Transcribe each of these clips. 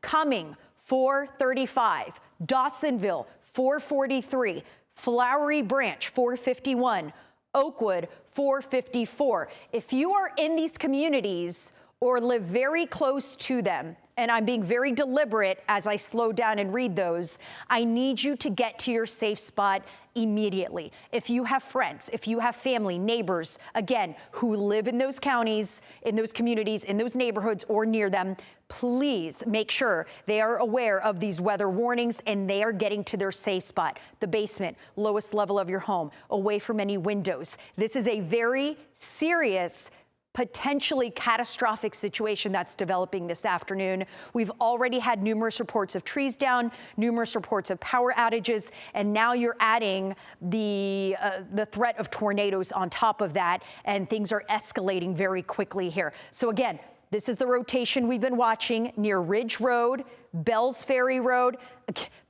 Coming 435, Dawsonville 443, Flowery Branch 451, Oakwood 454. If you are in these communities or live very close to them, and I'm being very deliberate as I slow down and read those, I need you to get to your safe spot immediately. If you have friends, if you have family, neighbors, again, who live in those counties, in those communities, in those neighborhoods or near them, please make sure they are aware of these weather warnings and they are getting to their safe spot, the basement, lowest level of your home, away from any windows. This is a very serious, potentially catastrophic situation that's developing this afternoon. We've already had numerous reports of trees down, numerous reports of power outages, and now you're adding the threat of tornadoes on top of that, and things are escalating very quickly here. So again, this is the rotation we've been watching near Ridge Road, Bells Ferry Road.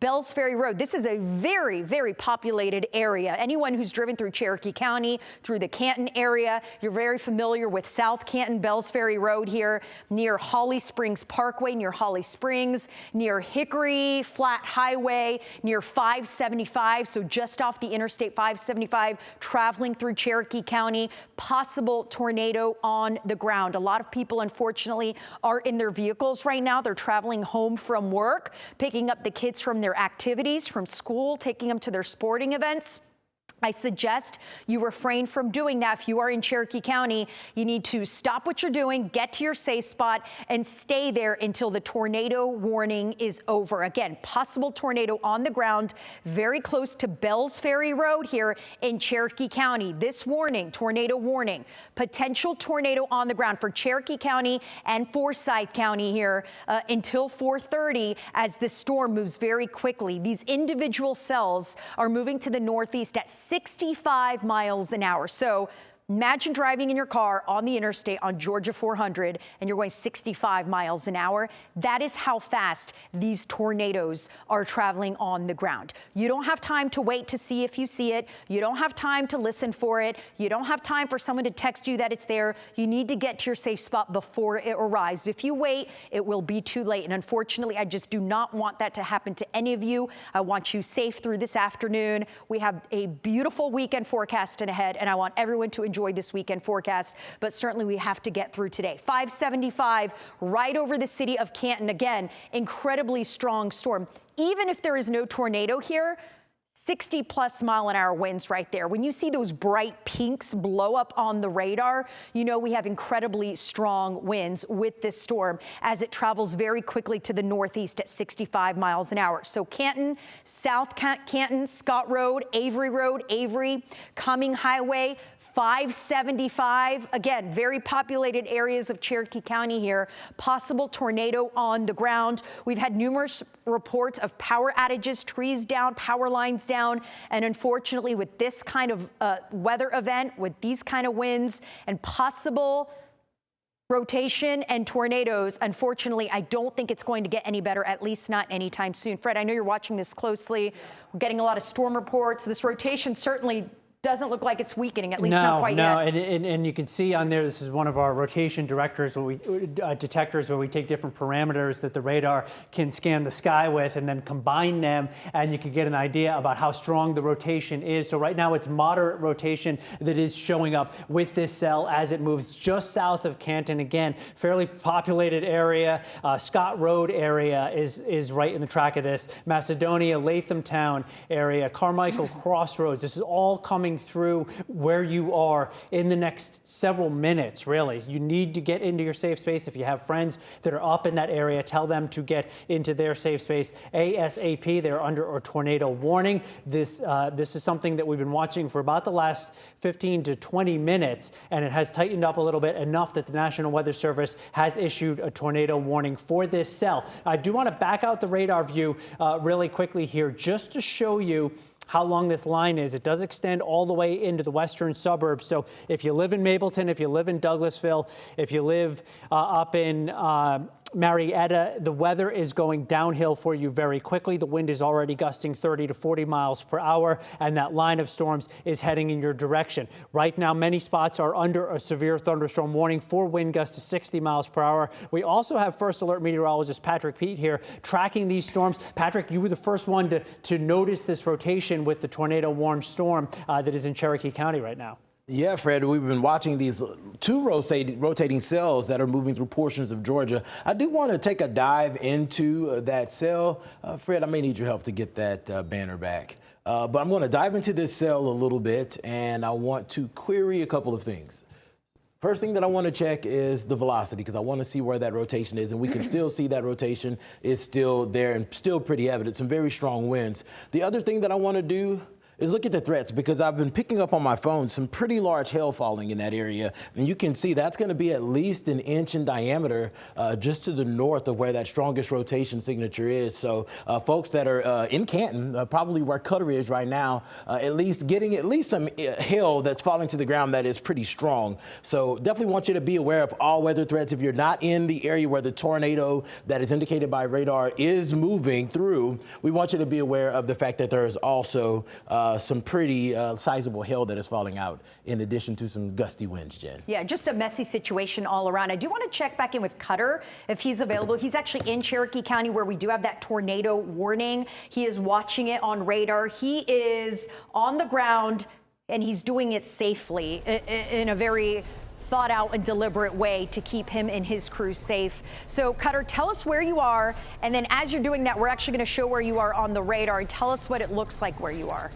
Bells Ferry Road, this is a very, very populated area. Anyone who's driven through Cherokee County, through the Canton area, you're very familiar with South Canton, Bells Ferry Road here, near Holly Springs Parkway, near Holly Springs, near Hickory Flat Highway, near 575, so just off the Interstate 575, traveling through Cherokee County. Possible tornado on the ground. A lot of people, unfortunately, are in their vehicles right now. They're traveling home from work, picking up the kids from their activities, from school, taking them to their sporting events. I suggest you refrain from doing that. If you are in Cherokee County, you need to stop what you're doing, get to your safe spot, and stay there until the tornado warning is over. Again, possible tornado on the ground, very close to Bells Ferry Road here in Cherokee County. This warning, tornado warning, potential tornado on the ground for Cherokee County and Forsyth County here until 4:30 as the storm moves very quickly. These individual cells are moving to the northeast at 65 miles an hour. So imagine driving in your car on the interstate on Georgia 400 and you're going 65 miles an hour. That is how fast these tornadoes are traveling on the ground. You don't have time to wait to see if you see it. You don't have time to listen for it. You don't have time for someone to text you that it's there. You need to get to your safe spot before it arrives. If you wait, it will be too late. And unfortunately, I just do not want that to happen to any of you. I want you safe through this afternoon. We have a beautiful weekend forecast ahead, and I want everyone to enjoy this weekend forecast, but certainly we have to get through today. 575 right over the city of Canton. Again, incredibly strong storm. Even if there is no tornado here, 60+ mile-an-hour winds right there. When you see those bright pinks blow up on the radar, you know we have incredibly strong winds with this storm as it travels very quickly to the northeast at 65 miles an hour. So Canton, South Canton, Scott Road, Avery, Cumming Highway, 575, again, very populated areas of Cherokee County here. Possible tornado on the ground. We've had numerous reports of power outages, trees down, power lines down, and unfortunately with this kind of weather event, with these kind of winds and possible rotation and tornadoes, unfortunately, I don't think it's going to get any better, at least not anytime soon. Fred, I know you're watching this closely. We're getting a lot of storm reports. This rotation certainly doesn't look like it's weakening, at least not quite yet. And you can see on there, this is one of our rotation detectors where we take different parameters that the radar can scan the sky with and then combine them, and you can get an idea about how strong the rotation is. So right now it's moderate rotation that is showing up with this cell as it moves just south of Canton. Again, fairly populated area. Scott Road area is right in the track of this. Macedonia, Lathamtown area, Carmichael Crossroads. This is all coming through where you are in the next several minutes, really. You need to get into your safe space. If you have friends that are up in that area, tell them to get into their safe space ASAP. They're under a tornado warning. This is something that we've been watching for about the last 15 to 20 minutes, and it has tightened up a little bit enough that the National Weather Service has issued a tornado warning for this cell. I do want to back out the radar view really quickly here just to show you how long this line is. It does extend all the way into the western suburbs. So if you live in Mapleton, if you live in Douglasville, if you live up in Marietta, the weather is going downhill for you very quickly. The wind is already gusting 30 to 40 miles per hour, and that line of storms is heading in your direction. Right now, many spots are under a severe thunderstorm warning for wind gusts to 60 miles per hour. We also have First Alert meteorologist Patrick Pete here tracking these storms. Patrick, you were the first one to notice this rotation with the tornado-warned storm that is in Cherokee County right now. Yeah, Fred, we've been watching these two rotating cells that are moving through portions of Georgia. I do want to take a dive into that cell. Fred, I may need your help to get that banner back. But I'm going to dive into this cell a little bit, and I want to query a couple of things. First thing that I want to check is the velocity, because I want to see where that rotation is, and we can still see that rotation is still there and still pretty evident. Some very strong winds. The other thing that I want to do is look at the threats, because I've been picking up on my phone some pretty large hail falling in that area. And you can see that's going to be at least an inch in diameter just to the north of where that strongest rotation signature is. So folks that are in Canton, probably where Cutter is right now, at least getting at least some hail that's falling to the ground that is pretty strong. So definitely want you to be aware of all weather threats. If you're not in the area where the tornado that is indicated by radar is moving through, we want you to be aware of the fact that there is also some pretty sizable hail that is falling out, in addition to some gusty winds, Jen. Yeah, just a messy situation all around. I do want to check back in with Cutter if he's available. He's actually in Cherokee County, where we do have that tornado warning. He is watching it on radar. He is on the ground, and he's doing it safely in a very thought out and deliberate way to keep him and his crew safe. So Cutter, tell us where you are, and then as you're doing that, we're actually going to show where you are on the radar, and tell us what it looks like where you are.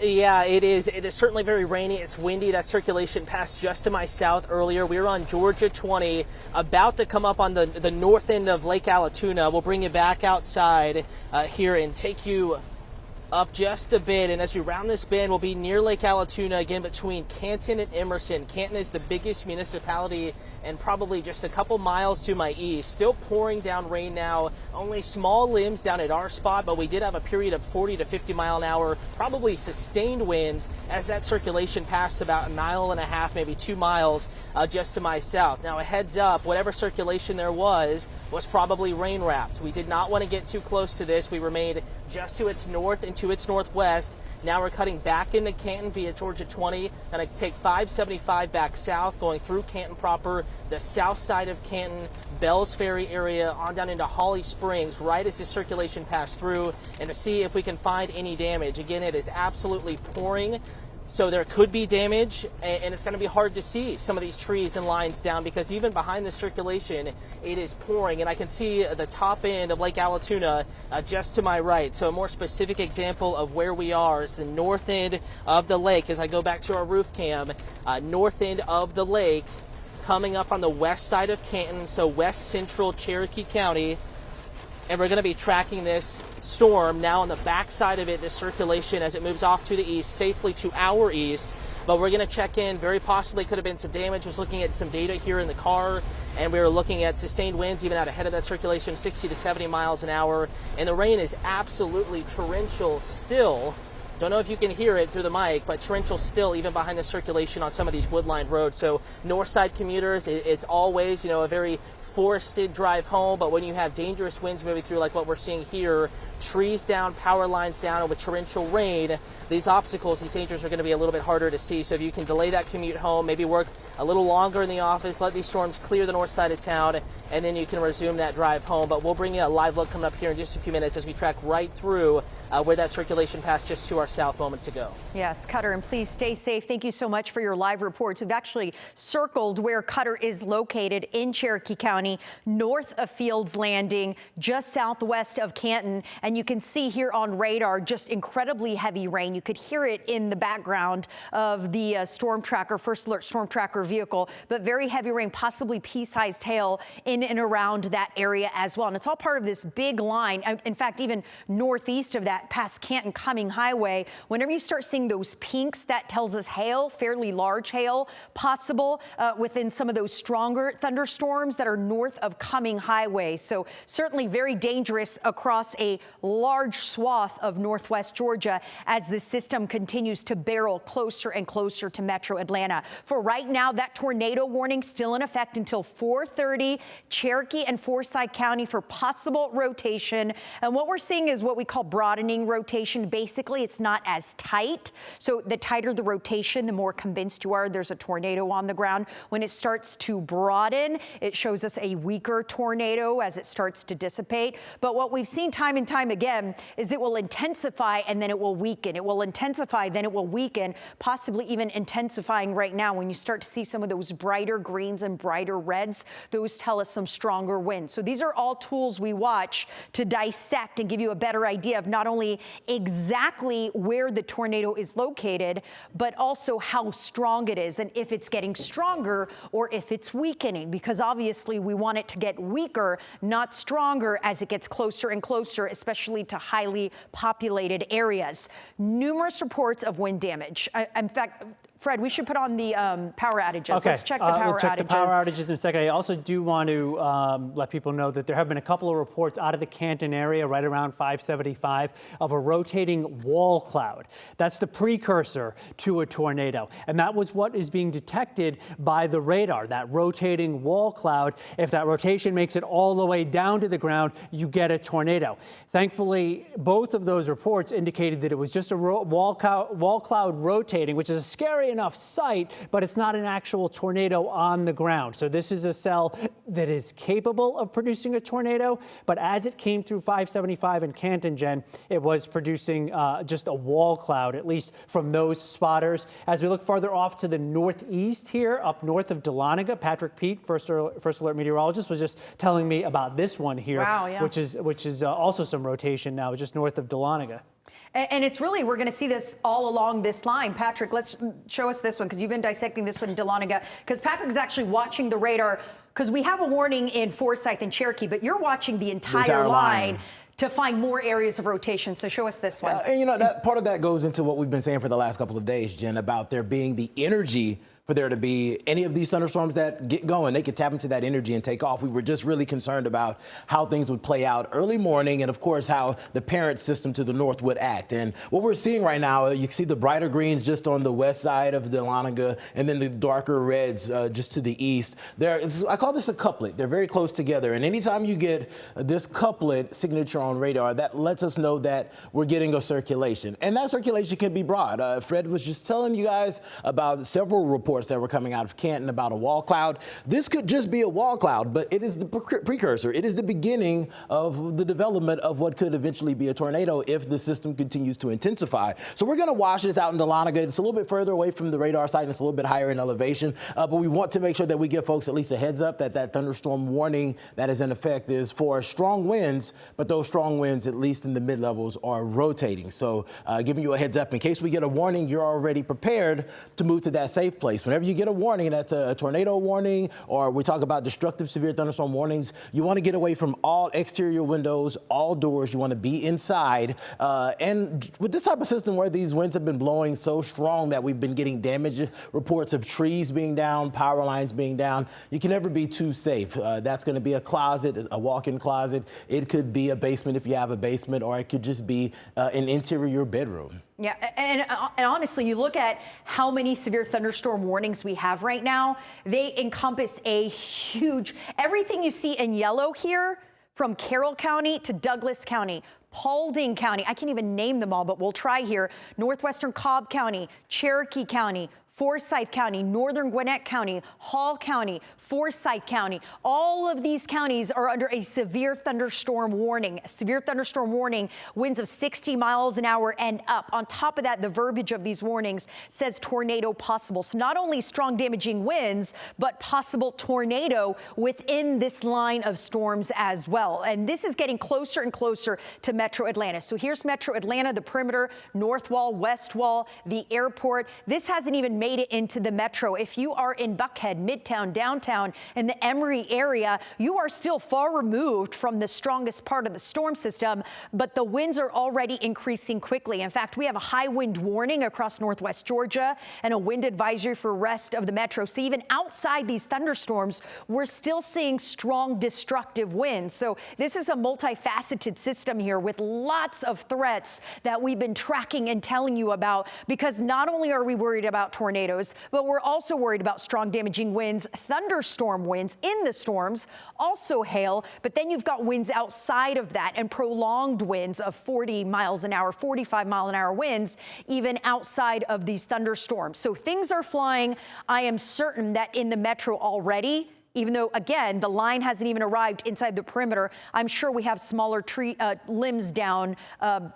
Yeah, it is certainly very rainy. It's windy. That circulation passed just to my south earlier. We were on Georgia 20, about to come up on the north end of Lake Allatoona. We'll bring you back outside here and take you up just a bit. And as we round this bend, we'll be near Lake Allatoona, again between Canton and Emerson. Canton is the biggest municipality and probably just a couple miles to my east. Still pouring down rain now, only small limbs down at our spot, but we did have a period of 40 to 50 mile an hour, probably sustained winds as that circulation passed about 1.5 miles, maybe 2 miles just to my south. Now a heads up, whatever circulation there was probably rain wrapped. We did not want to get too close to this. We remained just to its north and to its northwest. Now we're cutting back into Canton via Georgia 20. Going to take 575 back south, going through Canton proper, the south side of Canton, Bells Ferry area, on down into Holly Springs, right as the circulation passed through, and to see if we can find any damage. Again, it is absolutely pouring, so there could be damage, and it's going to be hard to see some of these trees and lines down, because even behind the circulation, it is pouring. And I can see the top end of Lake Allatoona just to my right. So a more specific example of where we are is the north end of the lake. As I go back to our roof cam, north end of the lake, coming up on the west side of Canton, so west central Cherokee County. And we're going to be tracking this storm now on the backside of it, this circulation, as it moves off to the east, safely to our east. But we're going to check in. Very possibly could have been some damage. I was looking at some data here in the car, and we were looking at sustained winds even out ahead of that circulation, 60 to 70 miles an hour. And the rain is absolutely torrential still. Don't know if you can hear it through the mic, but torrential still even behind the circulation on some of these wood-lined roads. So north side commuters, it's always, a very forested drive home, but when you have dangerous winds moving through like what we're seeing here, trees down, power lines down, and with torrential rain, these obstacles, these dangers are going to be a little bit harder to see. So if you can delay that commute home, maybe work a little longer in the office, let these storms clear the north side of town, and then you can resume that drive home. But we'll bring you a live look coming up here in just a few minutes as we track right through where that circulation passed just to our south moments ago. Yes, Cutter, and please stay safe. Thank you so much for your live reports. We've actually circled where Cutter is located in Cherokee County, north of Fields Landing, just southwest of Canton. And you can see here on radar just incredibly heavy rain. You could hear it in the background of the Storm Tracker, First Alert Storm Tracker vehicle, but very heavy rain, possibly pea-sized hail in and around that area as well. And it's all part of this big line. In fact, even northeast of that, past Canton Cumming Highway, highway. Whenever you start seeing those pinks, that tells us hail, fairly large hail, possible within some of those stronger thunderstorms that are north of Cumming Highway. So certainly very dangerous across a large swath of northwest Georgia as the system continues to barrel closer and closer to Metro Atlanta. For right now, that tornado warning still in effect until 4:30, Cherokee and Forsyth County for possible rotation. And what we're seeing is what we call broadening rotation. Basically, it's not as tight. So the tighter the rotation, the more convinced you are there's a tornado on the ground. When it starts to broaden, it shows us a weaker tornado as it starts to dissipate. But what we've seen time and time again is it will intensify and then it will weaken. It will intensify, then it will weaken, possibly even intensifying right now. When you start to see some of those brighter greens and brighter reds, those tell us some stronger winds. So these are all tools we watch to dissect and give you a better idea of not only exactly where the tornado is located, but also how strong it is and if it's getting stronger or if it's weakening, because obviously we want it to get weaker, not stronger, as it gets closer and closer, especially to highly populated areas. Numerous reports of wind damage. In fact, Fred, we should put on the power outages. Okay. Let's check the power we'll check outages. the power outages in a second. I also do want to let people know that there have been a couple of reports out of the Canton area right around 575 of a rotating wall cloud. That's the precursor to a tornado. And that was what is being detected by the radar, that rotating wall cloud. If that rotation makes it all the way down to the ground, you get a tornado. Thankfully, both of those reports indicated that it was just a wall cloud rotating, which is a scary enough sight, but it's not an actual tornado on the ground. So this is a cell that is capable of producing a tornado, but as it came through 575 in Canton, Jen, it was producing just a wall cloud, at least from those spotters. As we look farther off to the northeast here, up north of Dahlonega, Patrick Pete, first alert meteorologist, was just telling me about this one here, wow, yeah. which is also some rotation now, just north of Dahlonega. And it's really, we're going to see this all along this line. Patrick, let's show us this one, because you've been dissecting this one in Dahlonega, because Patrick is actually watching the radar, because we have a warning in Forsyth and Cherokee, but you're watching the entire line to find more areas of rotation. So show us this one. And you know, that part of that goes into what we've been saying for the last couple of days, Jen, about there being the energy for there to be any of these thunderstorms that get going. They could tap into that energy and take off. We were just really concerned about how things would play out early morning, and of course how the parent system to the north would act. And what we're seeing right now, you see the brighter greens just on the west side of Dahlonega, and then the darker reds just to the east. I call this a couplet. They're very close together, and anytime you get this couplet signature on radar, that lets us know that we're getting a circulation, and that circulation can be broad. Fred was just telling you guys about several reports that were coming out of Canton about a wall cloud. This could just be a wall cloud, but it is the precursor. It is the beginning of the development of what could eventually be a tornado if the system continues to intensify. So we're going to watch this out in Dahlonega. It's a little bit further away from the radar site, and it's a little bit higher in elevation, but we want to make sure that we give folks at least a heads up that that thunderstorm warning that is in effect is for strong winds, but those strong winds, at least in the mid-levels, are rotating. So giving you a heads up in case we get a warning, you're already prepared to move to that safe place. Whenever you get a warning, that's a tornado warning, or we talk about destructive severe thunderstorm warnings, you want to get away from all exterior windows, all doors. You want to be inside. And with this type of system where these winds have been blowing so strong that we've been getting damage reports of trees being down, power lines being down, you can never be too safe. That's going to be a closet, a walk-in closet. It could be a basement if you have a basement, or it could just be an interior bedroom. Yeah, and honestly, you look at how many severe thunderstorm warnings we have right now, they encompass a huge, everything you see in yellow here, from Carroll County to Douglas County, Paulding County, I can't even name them all, but we'll try here, northwestern Cobb County, Cherokee County, Forsyth County, northern Gwinnett County, Hall County, Forsyth County. All of these counties are under a severe thunderstorm warning. A severe thunderstorm warning, winds of 60 miles an hour and up. On top of that, the verbiage of these warnings says tornado possible. So not only strong damaging winds, but possible tornado within this line of storms as well. And this is getting closer and closer to Metro Atlanta. So here's Metro Atlanta, the perimeter, north wall, west wall, the airport. This hasn't even made it into the metro. If you are in Buckhead, Midtown, downtown, in the Emory area, you are still far removed from the strongest part of the storm system, but the winds are already increasing quickly. In fact, we have a high wind warning across northwest Georgia and a wind advisory for rest of the metro. So even outside these thunderstorms, we're still seeing strong destructive winds. So this is a multifaceted system here with lots of threats that we've been tracking and telling you about, because not only are we worried about tornadoes, but we're also worried about strong damaging winds, thunderstorm winds in the storms, also hail, but then you've got winds outside of that and prolonged winds of 40 miles an hour, 45 mile an hour winds, even outside of these thunderstorms. So things are flying. I am certain that in the metro already, even though, again, the line hasn't even arrived inside the perimeter, I'm sure we have smaller tree limbs down,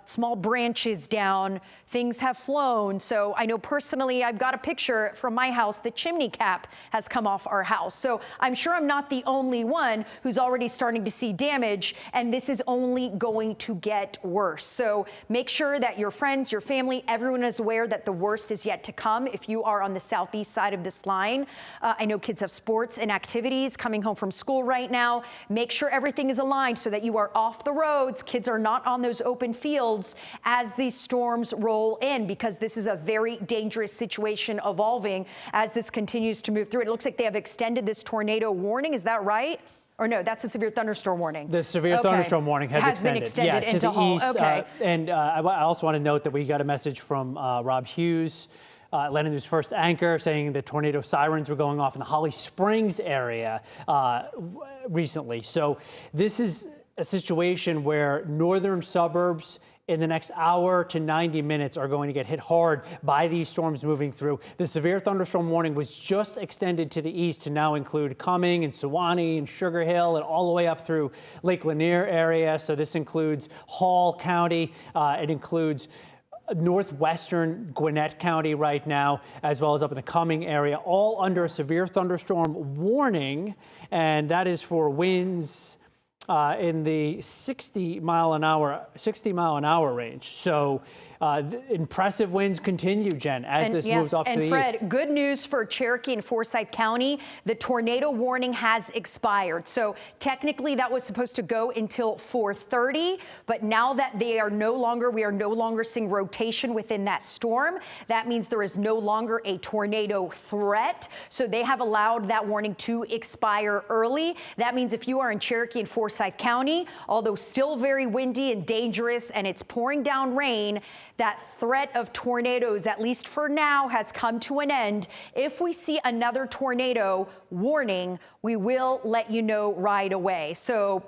small branches down, things have flown. So I know personally, I've got a picture from my house, the chimney cap has come off our house. So I'm sure I'm not the only one who's already starting to see damage, and this is only going to get worse. So make sure that your friends, your family, everyone is aware that the worst is yet to come if you are on the southeast side of this line. I know kids have sports and activities coming home from school right now. Make sure everything is aligned so that you are off the roads. Kids are not on those open fields as these storms roll in, because this is a very dangerous situation evolving as this continues to move through. It looks like they have extended this tornado warning. Is that right? Or no, that's a severe thunderstorm warning. The severe thunderstorm warning has been extended to into the east. Okay. I also want to note that we got a message from Rob Hughes, Atlanta News First anchor, saying that tornado sirens were going off in the Holly Springs area recently. So this is a situation where northern suburbs in the next hour to 90 minutes are going to get hit hard by these storms moving through. The severe thunderstorm warning was just extended to the east to now include Cumming and Sewanee and Sugar Hill and all the way up through Lake Lanier area. So this includes Hall County. It includes northwestern Gwinnett County right now, as well as up in the Cumming area, all under a severe thunderstorm warning. And that is for winds in the 60 mile an hour range. So impressive winds continue, Jen, as this moves off to the east. And Fred, good news for Cherokee and Forsyth County. The tornado warning has expired. So technically that was supposed to go until 4:30, but now that we are no longer seeing rotation within that storm, that means there is no longer a tornado threat. So they have allowed that warning to expire early. That means if you are in Cherokee and Forsyth County, although still very windy and dangerous and it's pouring down rain, that threat of tornadoes, at least for now, has come to an end. If we see another tornado warning, we will let you know right away. So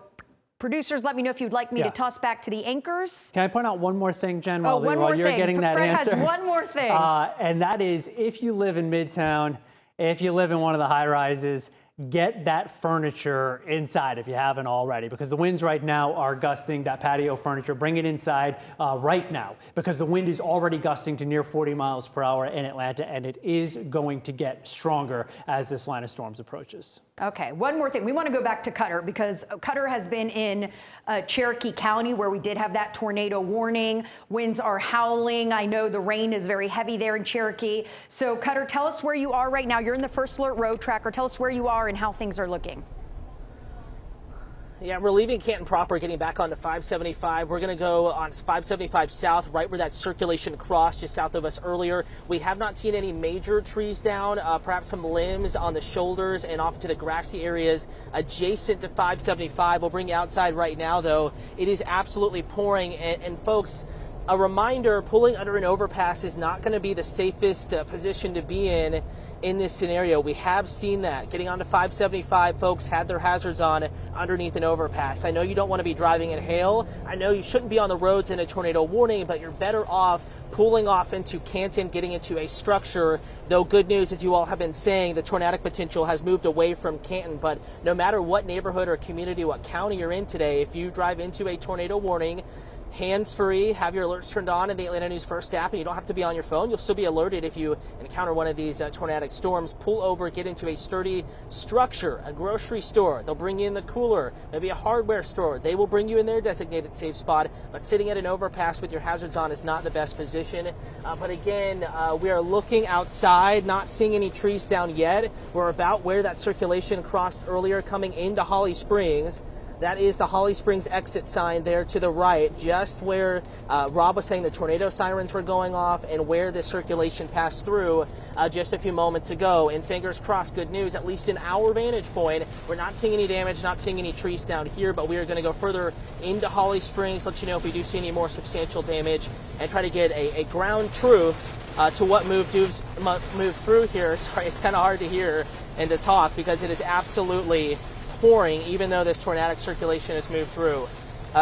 producers, let me know if you'd like me to toss back to the anchors. Can I point out one more thing, Jen, while you're thing. getting that Fred answer? has one more thing. And that is, if you live in Midtown, if you live in one of the high rises, get that furniture inside if you haven't already, because the winds right now are gusting. That patio furniture, bring it inside right now, because the wind is already gusting to near 40 miles per hour in Atlanta, and it is going to get stronger as this line of storms approaches. Okay, one more thing. We want to go back to Cutter, because Cutter has been in Cherokee County, where we did have that tornado warning. Winds are howling. I know the rain is very heavy there in Cherokee. So Cutter, tell us where you are right now. You're in the First Alert Road Tracker. Tell us where you are and how things are looking. Yeah, we're leaving Canton proper, getting back onto 575. We're going to go on 575 south, right where that circulation crossed just south of us earlier. We have not seen any major trees down, perhaps some limbs on the shoulders and off to the grassy areas adjacent to 575. We'll bring you outside right now, though. It is absolutely pouring. And folks, a reminder, pulling under an overpass is not going to be the safest position to be in this scenario. We have seen that. Getting onto 575, folks had their hazards on underneath an overpass. I know you don't want to be driving in hail. I know you shouldn't be on the roads in a tornado warning, but you're better off pulling off into Canton, getting into a structure. Though good news, as you all have been saying, the tornadic potential has moved away from Canton. But no matter what neighborhood or community, what county you're in today, if you drive into a tornado warning, hands-free, have your alerts turned on in the Atlanta News First app, and you don't have to be on your phone. You'll still be alerted if you encounter one of these tornadic storms. Pull over, get into a sturdy structure, a grocery store. They'll bring you in the cooler, maybe a hardware store. They will bring you in their designated safe spot, but sitting at an overpass with your hazards on is not the best position. But again, we are looking outside, not seeing any trees down yet. We're about where that circulation crossed earlier coming into Holly Springs. That is the Holly Springs exit sign there to the right, just where Rob was saying the tornado sirens were going off and where the circulation passed through just a few moments ago. And fingers crossed, good news, at least in our vantage point, we're not seeing any damage, not seeing any trees down here, but we are going to go further into Holly Springs, let you know if we do see any more substantial damage, and try to get a ground truth to what moved through here. Sorry, it's kind of hard to hear and to talk because it is absolutely pouring, even though this tornadic circulation has moved through.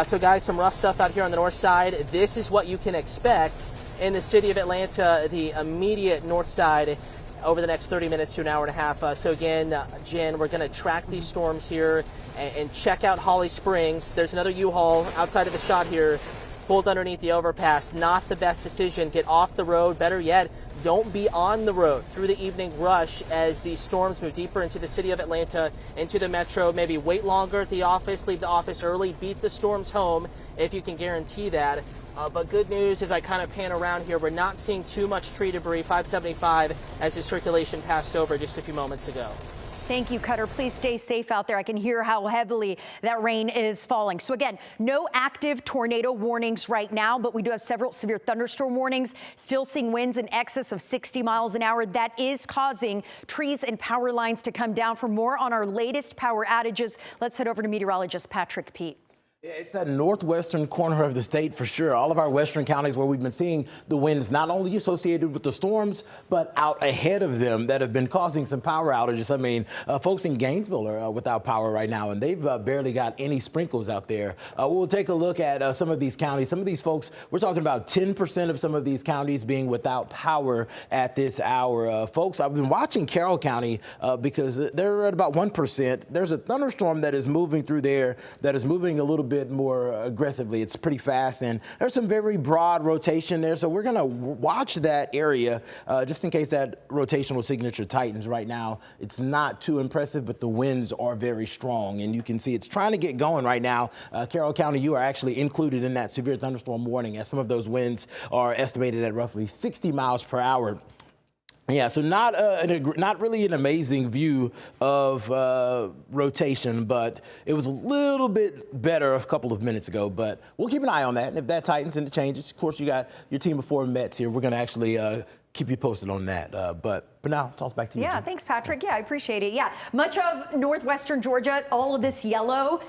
So guys, some rough stuff out here on the north side. This is what you can expect in the city of Atlanta, the immediate north side, over the next 30 minutes to an hour and a half. So again, Jen, we're going to track these storms here and check out Holly Springs. There's another U-Haul outside of the shot here, pulled underneath the overpass. Not the best decision. Get off the road. Better yet, don't be on the road through the evening rush as these storms move deeper into the city of Atlanta, into the metro. Maybe wait longer at the office, leave the office early, beat the storms home if you can guarantee that. But good news as I kind of pan around here, we're not seeing too much tree debris, 575, as the circulation passed over just a few moments ago. Thank you, Cutter. Please stay safe out there. I can hear how heavily that rain is falling. So again, no active tornado warnings right now, but we do have several severe thunderstorm warnings. Still seeing winds in excess of 60 miles an hour. That is causing trees and power lines to come down. For more on our latest power outages, let's head over to meteorologist Patrick Peet. Yeah, it's that northwestern corner of the state for sure. All of our western counties where we've been seeing the winds not only associated with the storms, but out ahead of them that have been causing some power outages. I mean, folks in Gainesville are without power right now, and they've barely got any sprinkles out there. We'll take a look at some of these counties. Some of these folks, we're talking about 10% of some of these counties being without power at this hour. Folks, I've been watching Carroll County because they're at about 1%. There's a thunderstorm that is moving through there that is moving a little bit more aggressively. It's pretty fast, and there's some very broad rotation there. So we're going to watch that area just in case that rotational signature tightens. Right now, it's not too impressive, but the winds are very strong, and you can see it's trying to get going right now. Carroll County, you are actually included in that severe thunderstorm warning, as some of those winds are estimated at roughly 60 miles per hour. Yeah, so not really an amazing view of rotation, but it was a little bit better a couple of minutes ago. But we'll keep an eye on that, and if that tightens and it changes, of course, you got your team of 4 Mets here. We're going to actually keep you posted on that. But for now, toss back to you. Yeah, Jim. thanks, Patrick. Yeah, I appreciate it. Yeah, much of northwestern Georgia, all of this yellow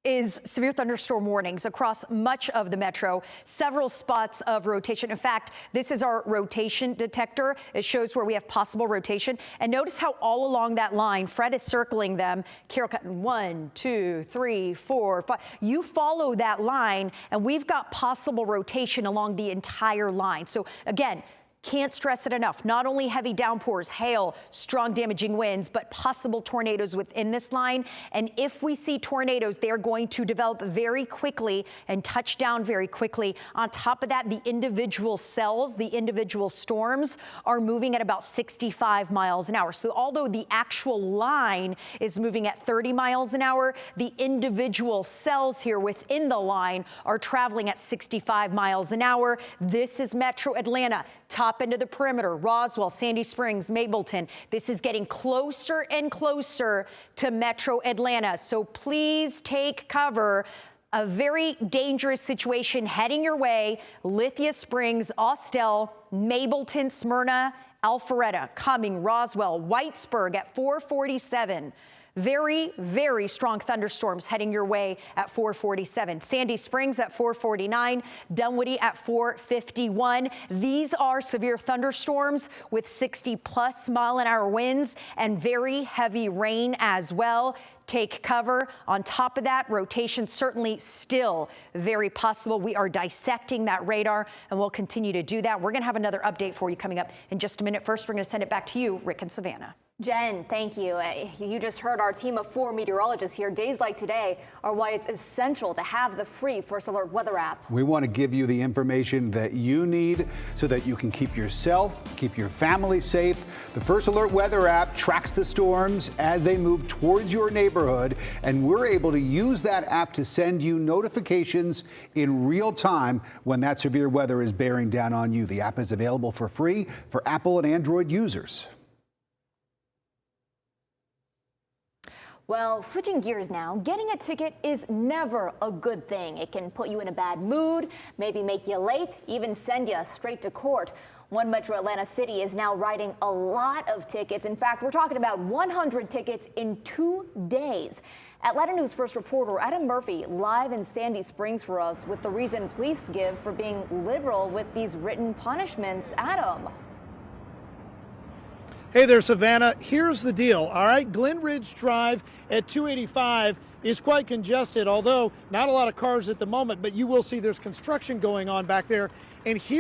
is severe thunderstorm warnings across much of the metro. Several spots of rotation. In fact, this is our rotation detector. It shows where we have possible rotation. And notice how all along that line, Fred is circling them. Carroll County, 1, 2, 3, 4, 5. You follow that line, and we've got possible rotation along the entire line. So again, can't stress it enough. Not only heavy downpours, hail, strong damaging winds, but possible tornadoes within this line. And if we see tornadoes, they are going to develop very quickly and touch down very quickly. On top of that, the individual cells, the individual storms are moving at about 65 miles an hour. So although the actual line is moving at 30 miles an hour, the individual cells here within the line are traveling at 65 miles an hour. This is Metro Atlanta. Top into the perimeter, Roswell, Sandy Springs, Mableton. This is getting closer and closer to Metro Atlanta. So please take cover. A very dangerous situation heading your way. Lithia Springs, Austell, Mableton, Smyrna, Alpharetta, Cumming, Roswell, Whitesburg at 447. Very, very strong thunderstorms heading your way at 447. Sandy Springs at 449. Dunwoody at 451. These are severe thunderstorms with 60+ mile-an-hour winds and very heavy rain as well. Take cover. On top of that, rotation certainly still very possible. We are dissecting that radar, and we'll continue to do that. We're going to have another update for you coming up in just a minute. First, we're going to send it back to you, Rick and Savannah. Jen, thank you. You just heard our team of 4 meteorologists here. Days like today are why it's essential to have the free First Alert weather app. We want to give you the information that you need so that you can keep yourself, keep your family safe. The First Alert weather app tracks the storms as they move towards your neighborhood, and we're able to use that app to send you notifications in real time when that severe weather is bearing down on you. The app is available for free for Apple and Android users. Well, switching gears now, getting a ticket is never a good thing. It can put you in a bad mood, maybe make you late, even send you straight to court. One Metro Atlanta City is now writing a lot of tickets. In fact, we're talking about 100 tickets in 2 days. Atlanta News First reporter Adam Murphy live in Sandy Springs for us with the reason police give for being liberal with these written punishments. Adam. Hey there, Savannah. Here's the deal. All right, Glen Ridge Drive at 285 is quite congested, although not a lot of cars at the moment, but you will see there's construction going on back there. And here